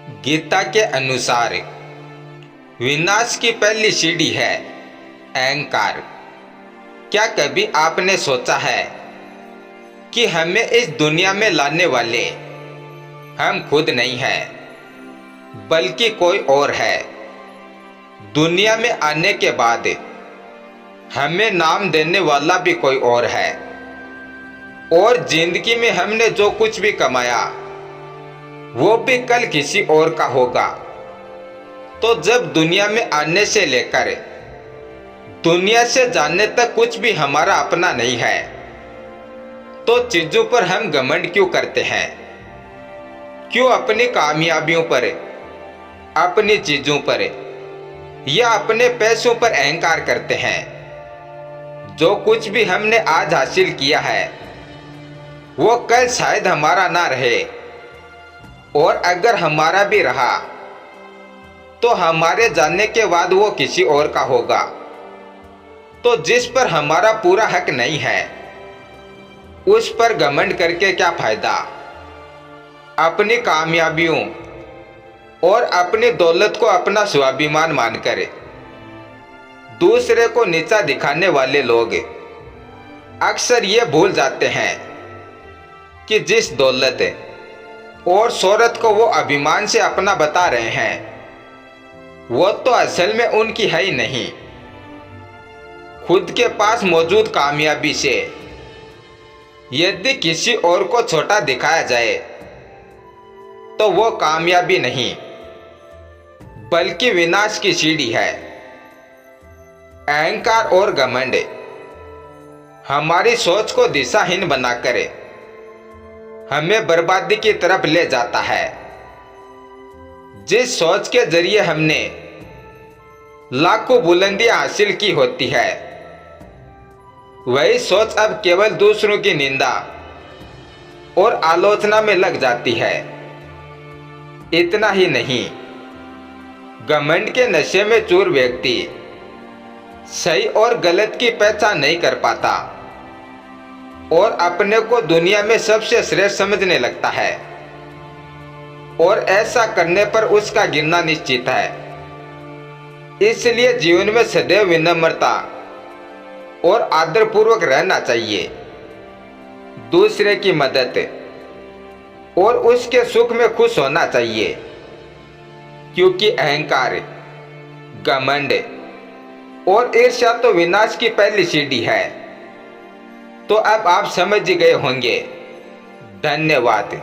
गीता के अनुसार विनाश की पहली सीढ़ी है अहंकार। क्या कभी आपने सोचा है कि हमें इस दुनिया में लाने वाले हम खुद नहीं हैं, बल्कि कोई और है। दुनिया में आने के बाद हमें नाम देने वाला भी कोई और है, और जिंदगी में हमने जो कुछ भी कमाया वो भी कल किसी और का होगा। तो जब दुनिया में आने से लेकर दुनिया से जाने तक कुछ भी हमारा अपना नहीं है, तो चीजों पर हम घमंड क्यों करते हैं? क्यों अपनी कामयाबियों पर, अपनी चीजों पर या अपने पैसों पर अहंकार करते हैं? जो कुछ भी हमने आज हासिल किया है वो कल शायद हमारा ना रहे, और अगर हमारा भी रहा तो हमारे जाने के बाद वो किसी और का होगा। तो जिस पर हमारा पूरा हक नहीं है उस पर घमंड करके क्या फायदा? अपनी कामयाबियों और अपनी दौलत को अपना स्वाभिमान मानकर दूसरे को नीचा दिखाने वाले लोग अक्सर ये भूल जाते हैं कि जिस दौलत और शोहरत को वो अभिमान से अपना बता रहे हैं वो तो असल में उनकी है ही नहीं। खुद के पास मौजूद कामयाबी से यदि किसी और को छोटा दिखाया जाए तो वो कामयाबी नहीं बल्कि विनाश की सीढ़ी है। अहंकार और घमंड हमारी सोच को दिशाहीन बनाकर हमें बर्बादी की तरफ ले जाता है। जिस सोच के जरिए हमने लाखों बुलंदियां हासिल की होती है, वही सोच अब केवल दूसरों की निंदा और आलोचना में लग जाती है। इतना ही नहीं, घमंड के नशे में चूर व्यक्ति सही और गलत की पहचान नहीं कर पाता और अपने को दुनिया में सबसे श्रेष्ठ समझने लगता है, और ऐसा करने पर उसका गिरना निश्चित है। इसलिए जीवन में सदैव विनम्रता और आदरपूर्वक रहना चाहिए। दूसरे की मदद और उसके सुख में खुश होना चाहिए, क्योंकि अहंकार, घमंड और ईर्ष्या तो विनाश की पहली सीढ़ी है। तो अब आप समझ गए होंगे। धन्यवाद।